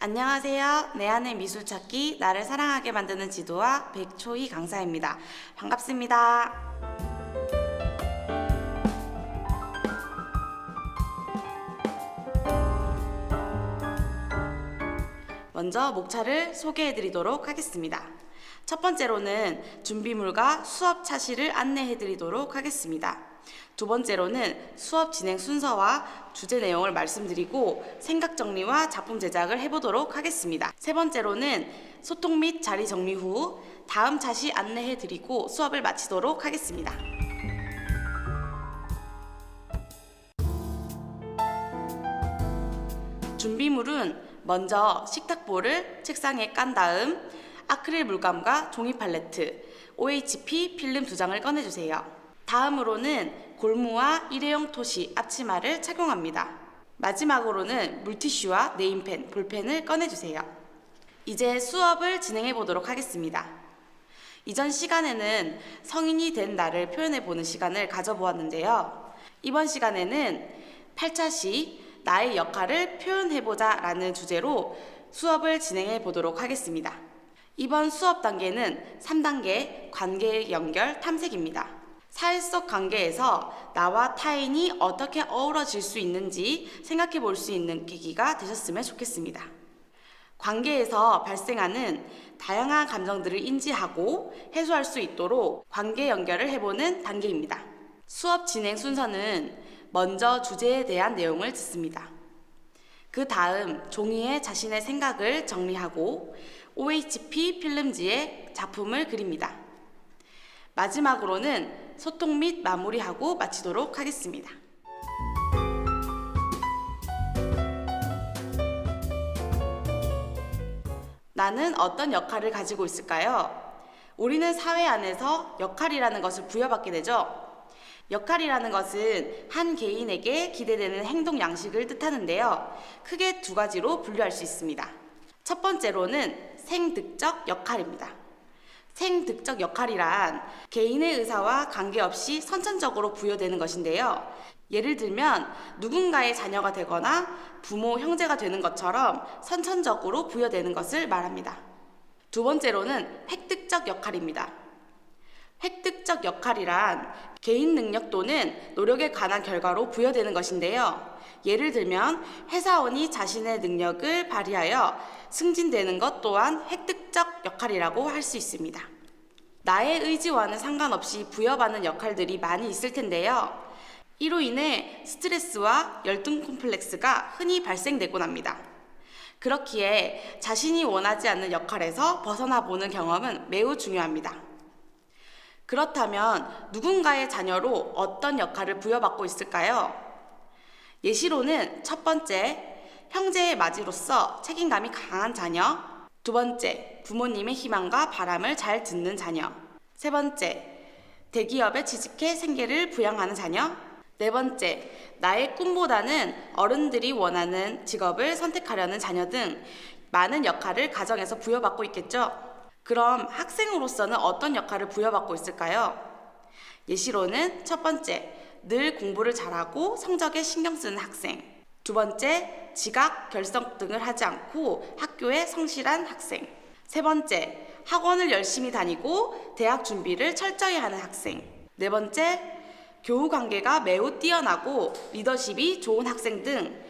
안녕하세요. 내 안의 미술 찾기, 나를 사랑하게 만드는 지도와 백초희 강사입니다. 반갑습니다. 먼저 목차를 소개해 드리도록 하겠습니다. 첫 번째로는 준비물과 수업 차시를 안내해 드리도록 하겠습니다. 두 번째로는 수업 진행 순서와 주제 내용을 말씀드리고 생각 정리와 작품 제작을 해보도록 하겠습니다. 세 번째로는 소통 및 자리 정리 후 다음 차시 안내해 드리고 수업을 마치도록 하겠습니다. 준비물은 먼저 식탁보를 책상에 깐 다음 아크릴 물감과 종이 팔레트, OHP 필름 2장을 꺼내주세요. 다음으로는 골무와 일회용 토시, 앞치마를 착용합니다. 마지막으로는 물티슈와 네임펜, 볼펜을 꺼내주세요. 이제 수업을 진행해 보도록 하겠습니다. 이전 시간에는 성인이 된 나를 표현해 보는 시간을 가져보았는데요. 이번 시간에는 8차시 나의 역할을 표현해보자 라는 주제로 수업을 진행해 보도록 하겠습니다. 이번 수업 단계는 3단계 관계 연결 탐색입니다. 사회 속 관계에서 나와 타인이 어떻게 어우러질 수 있는지 생각해 볼 수 있는 계기가 되셨으면 좋겠습니다. 관계에서 발생하는 다양한 감정들을 인지하고 해소할 수 있도록 관계 연결을 해보는 단계입니다. 수업 진행 순서는 먼저 주제에 대한 내용을 듣습니다. 그 다음 종이에 자신의 생각을 정리하고 OHP 필름지에 작품을 그립니다. 마지막으로는 소통 및 마무리하고 마치도록 하겠습니다. 나는 어떤 역할을 가지고 있을까요? 우리는 사회 안에서 역할이라는 것을 부여받게 되죠. 역할이라는 것은 한 개인에게 기대되는 행동 양식을 뜻하는데요. 크게 두 가지로 분류할 수 있습니다. 첫 번째로는 생득적 역할입니다. 생득적 역할이란 개인의 의사와 관계없이 선천적으로 부여되는 것인데요. 예를 들면 누군가의 자녀가 되거나 부모, 형제가 되는 것처럼 선천적으로 부여되는 것을 말합니다. 두 번째로는 획득적 역할입니다. 획득적 역할이란 개인 능력 또는 노력에 관한 결과로 부여되는 것인데요. 예를 들면 회사원이 자신의 능력을 발휘하여 승진되는 것 또한 획득적 역할이라고 할 수 있습니다. 나의 의지와는 상관없이 부여받는 역할들이 많이 있을 텐데요. 이로 인해 스트레스와 열등 콤플렉스가 흔히 발생되곤 합니다. 그렇기에 자신이 원하지 않는 역할에서 벗어나 보는 경험은 매우 중요합니다. 그렇다면 누군가의 자녀로 어떤 역할을 부여받고 있을까요? 예시로는 첫 번째, 형제의 맞이로서 책임감이 강한 자녀. 두 번째, 부모님의 희망과 바람을 잘 듣는 자녀. 세 번째, 대기업에 취직해 생계를 부양하는 자녀. 네 번째, 나의 꿈보다는 어른들이 원하는 직업을 선택하려는 자녀 등 많은 역할을 가정에서 부여받고 있겠죠. 그럼 학생으로서는 어떤 역할을 부여받고 있을까요? 예시로는 첫 번째, 늘 공부를 잘하고 성적에 신경 쓰는 학생. 두 번째, 지각, 결석 등을 하지 않고 학교에 성실한 학생. 세 번째, 학원을 열심히 다니고 대학 준비를 철저히 하는 학생. 네 번째, 교우 관계가 매우 뛰어나고 리더십이 좋은 학생 등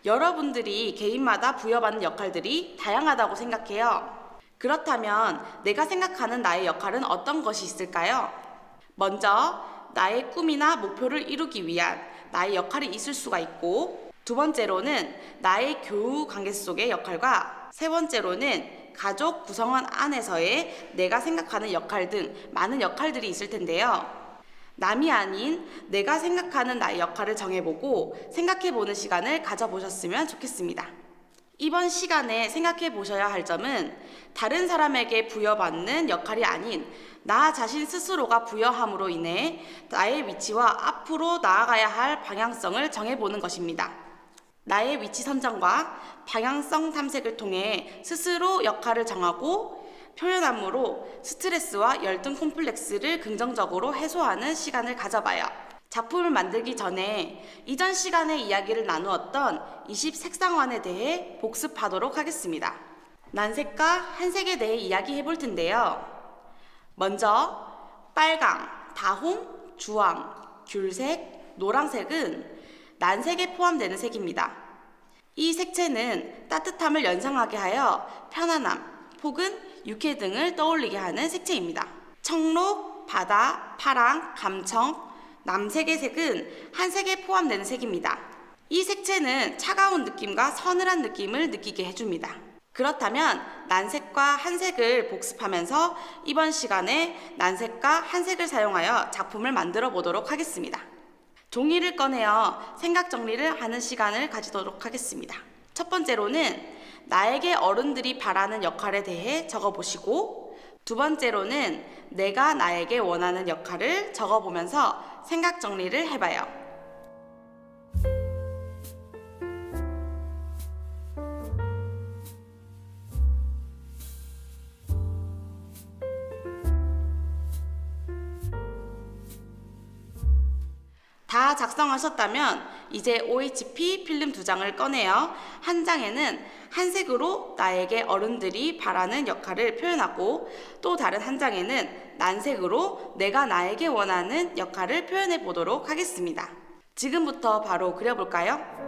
여러분들이 개인마다 부여받는 역할들이 다양하다고 생각해요. 그렇다면 내가 생각하는 나의 역할은 어떤 것이 있을까요? 먼저 나의 꿈이나 목표를 이루기 위한 나의 역할이 있을 수가 있고, 두 번째로는 나의 교우 관계 속의 역할과 세 번째로는 가족 구성원 안에서의 내가 생각하는 역할 등 많은 역할들이 있을 텐데요. 남이 아닌 내가 생각하는 나의 역할을 정해보고 생각해보는 시간을 가져보셨으면 좋겠습니다. 이번 시간에 생각해 보셔야 할 점은 다른 사람에게 부여받는 역할이 아닌 나 자신 스스로가 부여함으로 인해 나의 위치와 앞으로 나아가야 할 방향성을 정해보는 것입니다. 나의 위치 선정과 방향성 탐색을 통해 스스로 역할을 정하고 표현함으로 스트레스와 열등 콤플렉스를 긍정적으로 해소하는 시간을 가져봐요. 작품을 만들기 전에 이전 시간에 이야기를 나누었던 20색상환에 대해 복습하도록 하겠습니다. 난색과 한색에 대해 이야기해 볼 텐데요. 먼저 빨강, 다홍, 주황, 귤색, 노란색은 난색에 포함되는 색입니다. 이 색채는 따뜻함을 연상하게 하여 편안함, 폭은, 유쾌 등을 떠올리게 하는 색채입니다. 청록, 바다, 파랑, 감청, 남색의 색은 한색에 포함되는 색입니다. 이 색채는 차가운 느낌과 서늘한 느낌을 느끼게 해줍니다. 그렇다면 난색과 한색을 복습하면서 이번 시간에 난색과 한색을 사용하여 작품을 만들어 보도록 하겠습니다. 종이를 꺼내어 생각 정리를 하는 시간을 가지도록 하겠습니다. 첫 번째로는 나에게 어른들이 바라는 역할에 대해 적어보시고, 두 번째로는 내가 나에게 원하는 역할을 적어보면서 생각 정리를 해봐요. 다 작성하셨다면 이제 OHP 필름 2장을 꺼내어 한 장에는 한색으로 나에게 어른들이 바라는 역할을 표현하고, 또 다른 한 장에는 난색으로 내가 나에게 원하는 역할을 표현해 보도록 하겠습니다. 지금부터 바로 그려볼까요?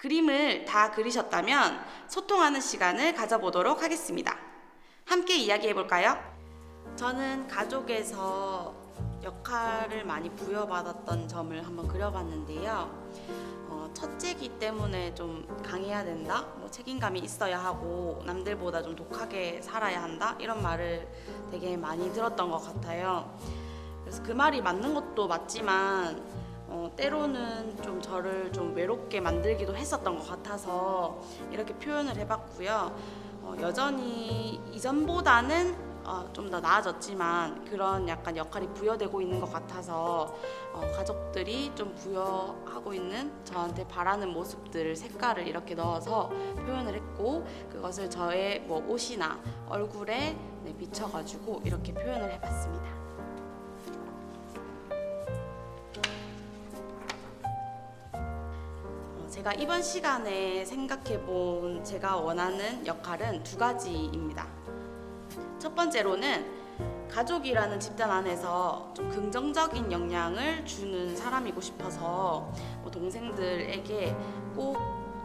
그림을 다 그리셨다면 소통하는 시간을 가져보도록 하겠습니다. 함께 이야기해 볼까요? 저는 가족에서 역할을 많이 부여받았던 점을 한번 그려봤는데요. 첫째기 때문에 좀 강해야 된다, 책임감이 있어야 하고 남들보다 좀 독하게 살아야 한다, 이런 말을 되게 많이 들었던 것 같아요. 그래서 그 말이 맞는 것도 맞지만 때로는 좀 저를 좀 외롭게 만들기도 했었던 것 같아서 이렇게 표현을 해봤고요. 여전히 이전보다는 좀 더 나아졌지만 그런 약간 역할이 부여되고 있는 것 같아서 가족들이 좀 부여하고 있는 저한테 바라는 모습들 색깔을 이렇게 넣어서 표현을 했고 그것을 저의 뭐 옷이나 얼굴에 비춰가지고 이렇게 표현을 해봤습니다. 제가 이번 시간에 생각해본 제가 원하는 역할은 두 가지입니다. 첫 번째로는 가족이라는 집단 안에서 좀 긍정적인 영향을 주는 사람이고 싶어서 동생들에게 꼭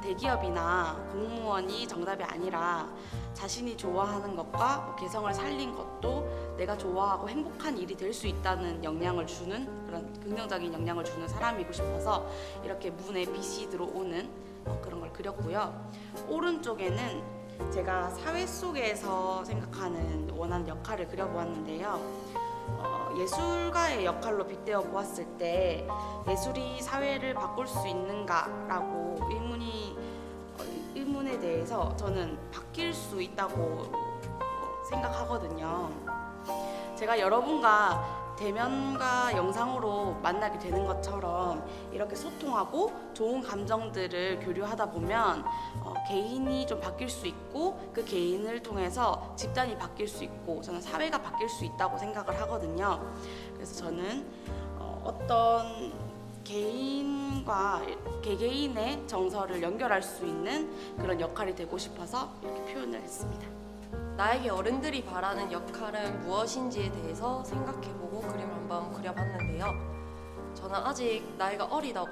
대기업이나 공무원이 정답이 아니라 자신이 좋아하는 것과 개성을 살린 것도 내가 좋아하고 행복한 일이 될 수 있다는 영향을 주는 그런 긍정적인 영향을 주는 사람이고 싶어서 이렇게 문에 빛이 들어오는 그런 걸 그렸고요. 오른쪽에는 제가 사회 속에서 생각하는 원하는 역할을 그려보았는데요. 예술가의 역할로 빗대어 보았을 때 예술이 사회를 바꿀 수 있는가라고 의문에 대해서 저는 바뀔 수 있다고 생각하거든요. 제가 여러분과 대면과 영상으로 만나게 되는 것처럼 이렇게 소통하고 좋은 감정들을 교류하다 보면 개인이 좀 바뀔 수 있고 그 개인을 통해서 집단이 바뀔 수 있고 저는 사회가 바뀔 수 있다고 생각을 하거든요. 그래서 저는 어떤 개인과 개개인의 정서를 연결할 수 있는 그런 역할이 되고 싶어서 이렇게 표현을 했습니다. 나에게 어른들이 바라는 역할은 무엇인지에 대해서 생각해보고 그림을 한번 그려봤는데요. 저는 아직 나이가 어리다고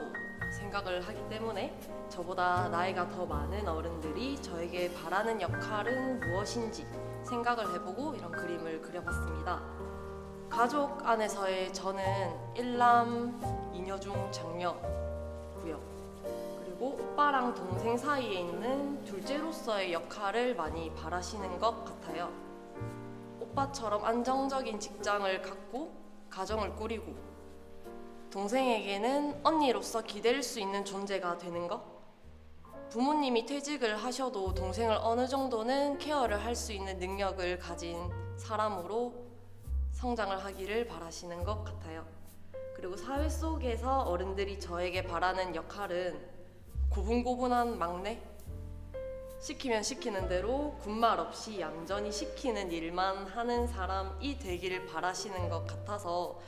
생각을 하기 때문에 저보다 나이가 더 많은 어른들이 저에게 바라는 역할은 무엇인지 생각을 해보고 이런 그림을 그려봤습니다. 가족 안에서의 저는 일남, 이녀 중 장녀고요. 그리고 오빠랑 동생 사이에 있는 둘째로서의 역할을 많이 바라시는 것 같아요. 오빠처럼 안정적인 직장을 갖고 가정을 꾸리고 동생에게는 언니로서 기댈 수 있는 존재가 되는 것. 부모님이 퇴직을 하셔도 동생을 어느 정도는 케어를 할 수 있는 능력을 가진 사람으로 성장을 하기를 바라시는 것 같아요. 그리고 사회 속에서 어른들이 저에게 바라는 역할은 고분고분한 막내? 시키면 시키는 대로 군말 없이 얌전히 시키는 일만 하는 사람이 되기를 바라시는 것 같아서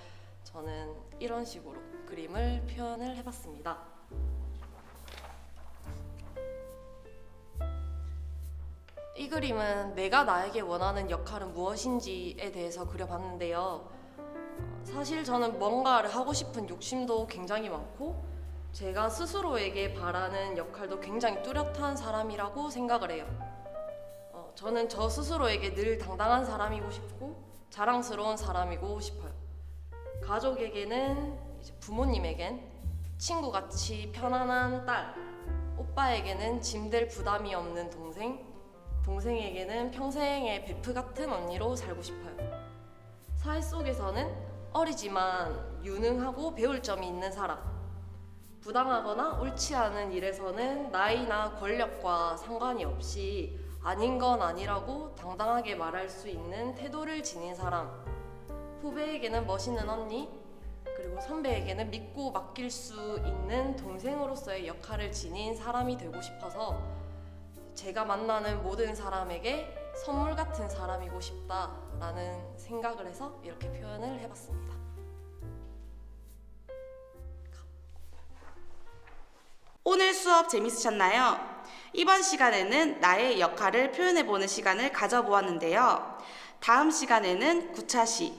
저는 이런 식으로 그림을 표현을 해봤습니다. 이 그림은 내가 나에게 원하는 역할은 무엇인지에 대해서 그려봤는데요. 사실 저는 뭔가를 하고 싶은 욕심도 굉장히 많고 제가 스스로에게 바라는 역할도 굉장히 뚜렷한 사람이라고 생각을 해요. 저는 저 스스로에게 늘 당당한 사람이고 싶고 자랑스러운 사람이고 싶어요. 가족에게는 부모님에겐 친구같이 편안한 딸, 오빠에게는 짐될 부담이 없는 동생, 동생에게는 평생의 베프 같은 언니로 살고 싶어요. 사회 속에서는 어리지만 유능하고 배울 점이 있는 사람, 부당하거나 옳지 않은 일에서는 나이나 권력과 상관이 없이 아닌 건 아니라고 당당하게 말할 수 있는 태도를 지닌 사람, 후배에게는 멋있는 언니, 그리고 선배에게는 믿고 맡길 수 있는 동생으로서의 역할을 지닌 사람이 되고 싶어서 제가 만나는 모든 사람에게 선물 같은 사람이고 싶다라는 생각을 해서 이렇게 표현을 해봤습니다. 오늘 수업 재밌으셨나요? 이번 시간에는 나의 역할을 표현해보는 시간을 가져보았는데요. 다음 시간에는 9차시,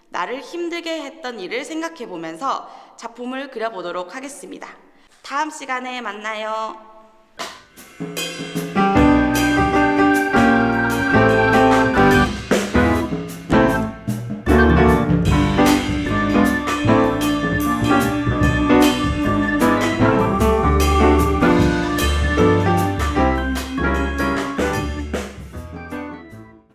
나를 힘들게 했던 일을 생각해보면서 작품을 그려보도록 하겠습니다. 다음 시간에 만나요.